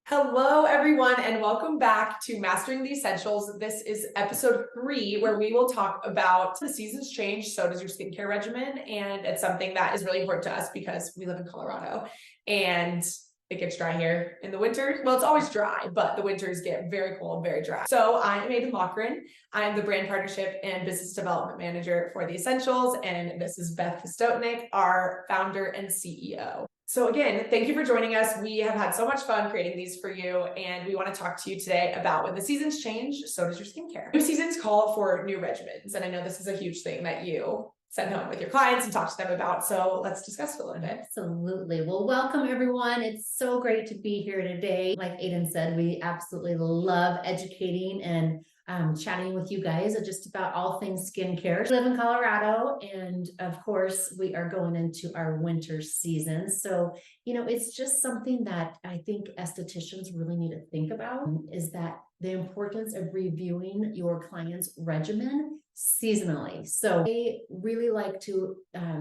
Hello, everyone, and welcome back to Mastering the Essentials. This is episode 3, where we will talk about the seasons change, so does your skincare regimen. And it's something that is really important to us because we live in Colorado and it gets dry here in the winter. Well, it's always dry, but the winters get very cold, very dry. So I'm Aiden Lochran. I'm the brand partnership and business development manager for the Essentials. And this is Beth Kostotnik, our founder and CEO. So again, thank you for joining us. We have had so much fun creating these for you, and we want to talk to you today about when the seasons change, so does your skincare. New seasons call for new regimens, and I know this is a huge thing that you send home with your clients and talk to them about, so let's discuss it a little bit. Absolutely. Well, welcome everyone. It's so great to be here today. Like Aiden said, we absolutely love educating and chatting with you guys just about all things skincare. We live in Colorado, and of course, we are going into our winter season. So, it's just something that I think estheticians really need to think about is that the importance of reviewing your client's regimen seasonally. So I really like to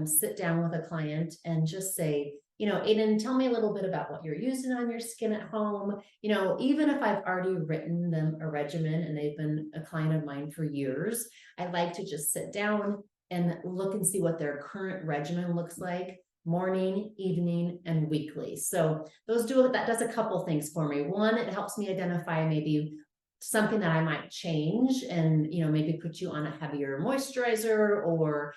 sit down with a client and just say, Aiden, tell me a little bit about what you're using on your skin at home. Even if I've already written them a regimen and they've been a client of mine for years, I like to just sit down and look and see what their current regimen looks like, morning, evening, and weekly. So that does a couple things for me. One, it helps me identify maybe something that I might change and, maybe put you on a heavier moisturizer, or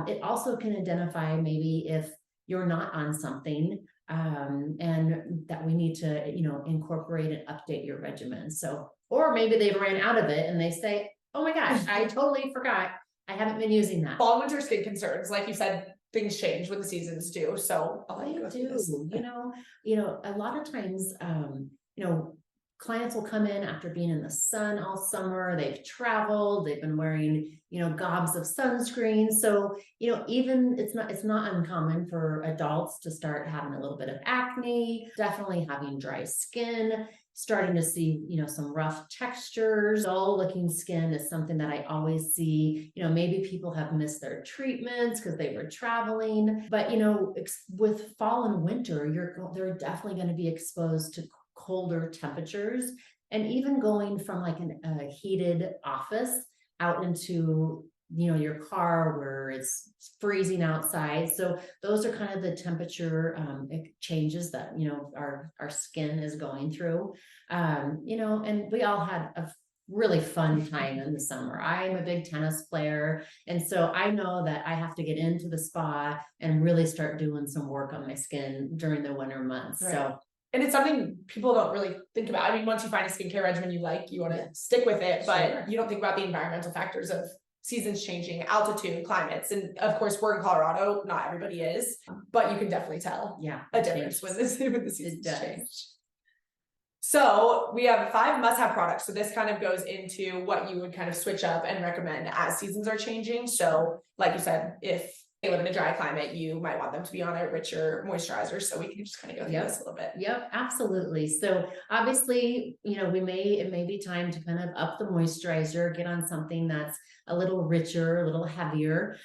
it also can identify maybe if you're not on something and that we need to, incorporate and update your regimen. So, or maybe they ran out of it and they say, oh my gosh, I totally forgot. I haven't been using that. Fall and winter skin concerns, like you said, things change when the seasons do. So I'll let you go through this. A lot of times, clients will come in after being in the sun all summer. They've traveled, they've been wearing, gobs of sunscreen. So, even it's not uncommon for adults to start having a little bit of acne, definitely having dry skin, starting to see, some rough textures. Dull looking skin is something that I always see. Maybe people have missed their treatments because they were traveling, but, with fall and winter, they're definitely going to be exposed to colder temperatures, and even going from like a heated office out into your car where it's freezing outside. So those are kind of the temperature changes that our skin is going through. And we all had a really fun time in the summer. I'm a big tennis player, and so I know that I have to get into the spa and really start doing some work on my skin during the winter months. Right. And it's something people don't really think about. I mean, once you find a skincare regimen you like, you want to stick with it, but you don't think about the environmental factors of seasons changing, altitude, climates. And of course, we're in Colorado, not everybody is, but you can definitely tell a difference when the seasons change. So we have 5 must-have products. So this kind of goes into what you would kind of switch up and recommend as seasons are changing. So like you said, if they live in a dry climate, you might want them to be on a richer moisturizer. So we can just kind of go through this a little bit. Yep, absolutely. So obviously, it may be time to kind of up the moisturizer, get on something that's a little richer, a little heavier.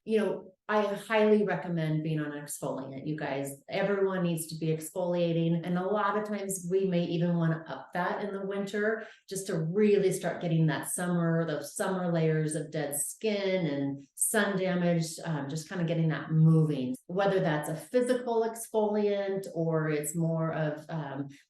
I highly recommend being on an exfoliant, you guys. Everyone needs to be exfoliating. And a lot of times we may even want to up that in the winter just to really start getting those summer layers of dead skin and sun damage, just kind of getting that moving. Whether that's a physical exfoliant or it's more of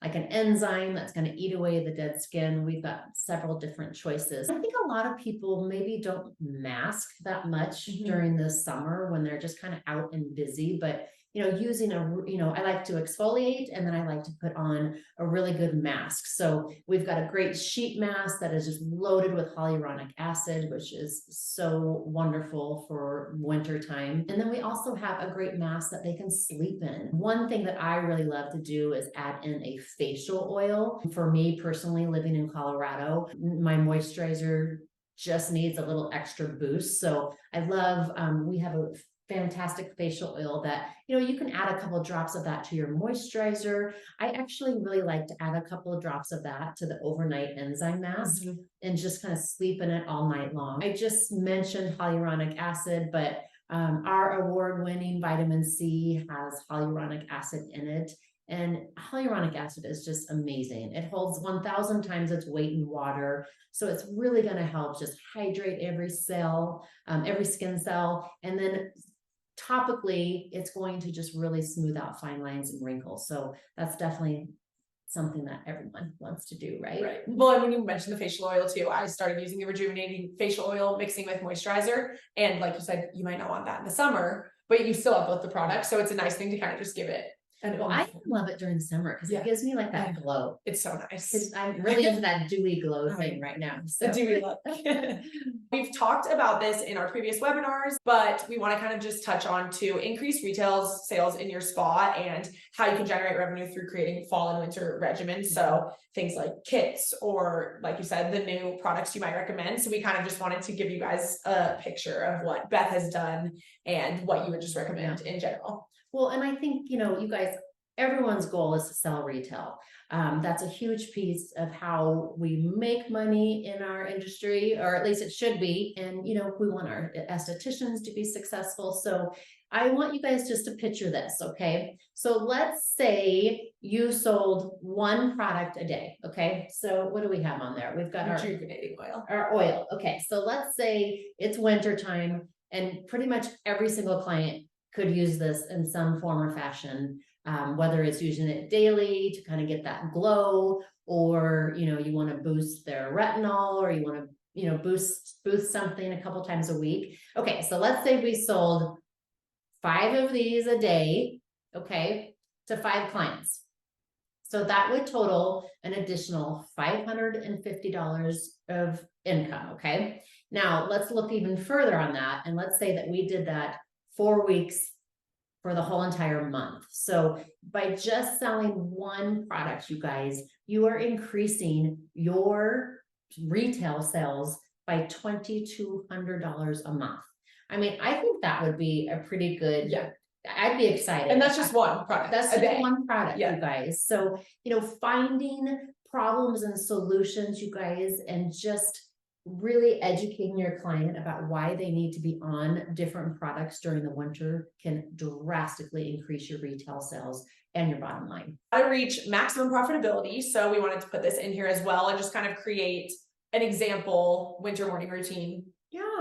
like an enzyme that's going to eat away the dead skin, we've got several different choices. I think a lot of people maybe don't mask that much during the summer when they're just kind of out and busy, but using I like to exfoliate, and then I like to put on a really good mask. So we've got a great sheet mask that is just loaded with hyaluronic acid, which is so wonderful for winter time. And then we also have a great mask that they can sleep in. One thing that I really love to do is add in a facial oil. For me personally, living in Colorado, my moisturizer just needs a little extra boost. So I love, we have a fantastic facial oil that, you can add a couple of drops of that to your moisturizer. I actually really like to add a couple of drops of that to the overnight enzyme mask and just kind of sleep in it all night long. I just mentioned hyaluronic acid, but our award-winning vitamin C has hyaluronic acid in it. And hyaluronic acid is just amazing. It holds 1,000 times its weight in water. So it's really going to help just hydrate every cell, every skin cell. And then topically, it's going to just really smooth out fine lines and wrinkles. So that's definitely something that everyone wants to do, right? Right. Well, and when you mentioned the facial oil too, I started using the rejuvenating facial oil mixing with moisturizer. And like you said, you might not want that in the summer, but you still have both the products. So it's a nice thing to kind of just give it. And well, I love it during summer because it gives me like that glow. It's so nice. I'm really into that dewy glow thing right now. So. The dewy look. We've talked about this in our previous webinars, but we want to kind of just touch on to increase retail sales in your spa and how you can generate revenue through creating fall and winter regimens. So things like kits or, like you said, the new products you might recommend. So we kind of just wanted to give you guys a picture of what Beth has done and what you would just recommend in general. Well, and I think, you guys, everyone's goal is to sell retail. That's a huge piece of how we make money in our industry, or at least it should be. And, we want our estheticians to be successful. So I want you guys just to picture this, okay? So let's say you sold one product a day, okay? So what do we have on there? We've got rejuvenating oil. Our oil, okay. So let's say it's winter time and pretty much every single client could use this in some form or fashion, whether it's using it daily to kind of get that glow, or, you want to boost their retinol, or you want to, boost something a couple times a week. Okay. So let's say we sold 5 of these a day, okay, to 5 clients. So that would total an additional $550 of income. Okay. Now let's look even further on that. And let's say that we did that 4 weeks for the whole entire month. So by just selling one product, you guys, you are increasing your retail sales by $2,200 a month. I mean, I think that would be a pretty good, I'd be excited. And that's just one product. That's just one product, you guys. So, finding problems and solutions, you guys, and just really educating your client about why they need to be on different products during the winter can drastically increase your retail sales and your bottom line. How to reach maximum profitability. So we wanted to put this in here as well and just kind of create an example winter morning routine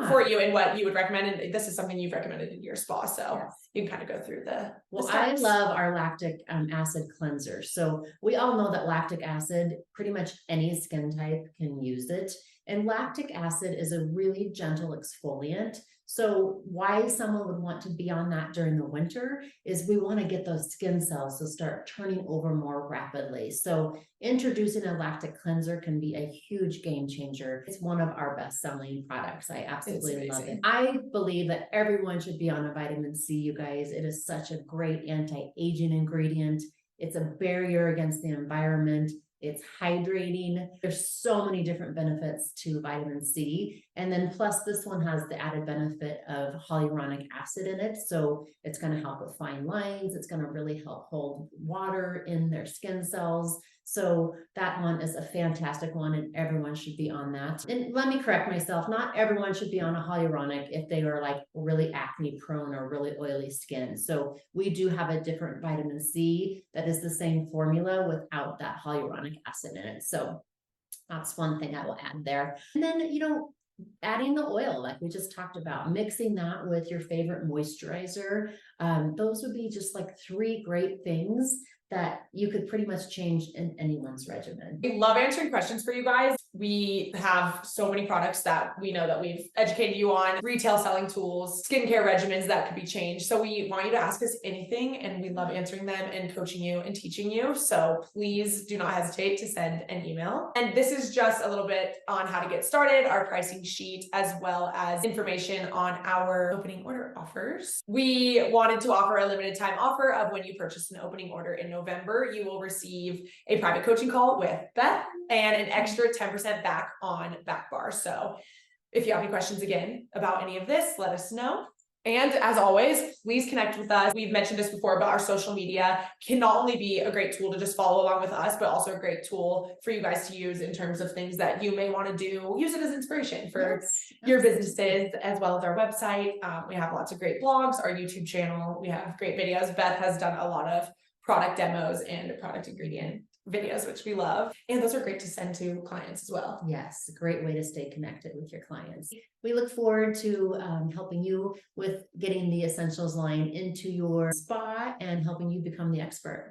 for you and what you would recommend. And this is something you've recommended in your spa. So you can kind of go through the I love our lactic acid cleanser. So we all know that lactic acid, pretty much any skin type can use it. And lactic acid is a really gentle exfoliant. So why someone would want to be on that during the winter is we want to get those skin cells to start turning over more rapidly. So introducing a lactic cleanser can be a huge game changer. It's one of our best selling products. I absolutely love it. I believe that everyone should be on a vitamin C, you guys. It is such a great anti-aging ingredient. It's a barrier against the environment. It's hydrating. There's so many different benefits to vitamin C. And then plus this one has the added benefit of hyaluronic acid in it. So it's going to help with fine lines. It's going to really help hold water in their skin cells. So that one is a fantastic one and everyone should be on that. And let me correct myself. Not everyone should be on a hyaluronic if they are like really acne prone or really oily skin. So we do have a different vitamin C that is the same formula without that hyaluronic acid in it. So that's one thing I will add there. And then, adding the oil, like we just talked about, mixing that with your favorite moisturizer. Those would be just like 3 great things that you could pretty much change in anyone's regimen. We love answering questions for you guys. We have so many products that we know that we've educated you on, retail selling tools, skincare regimens that could be changed. So we want you to ask us anything and we love answering them and coaching you and teaching you. So please do not hesitate to send an email. And this is just a little bit on how to get started, our pricing sheet, as well as information on our opening order offers. We wanted to offer a limited time offer of when you purchase an opening order in November, you will receive a private coaching call with Beth and an extra 10% back on back bar. So if you have any questions again about any of this, let us know. And as always, please connect with us. We've mentioned this before, but our social media can not only be a great tool to just follow along with us, but also a great tool for you guys to use in terms of things that you may want to do. Use it as inspiration for your businesses, as well as our website. We have lots of great blogs, our YouTube channel. We have great videos. Beth has done a lot of product demos and product ingredient videos, which we love. And those are great to send to clients as well. Yes, a great way to stay connected with your clients. We look forward to helping you with getting the essentials line into your spa and helping you become the expert.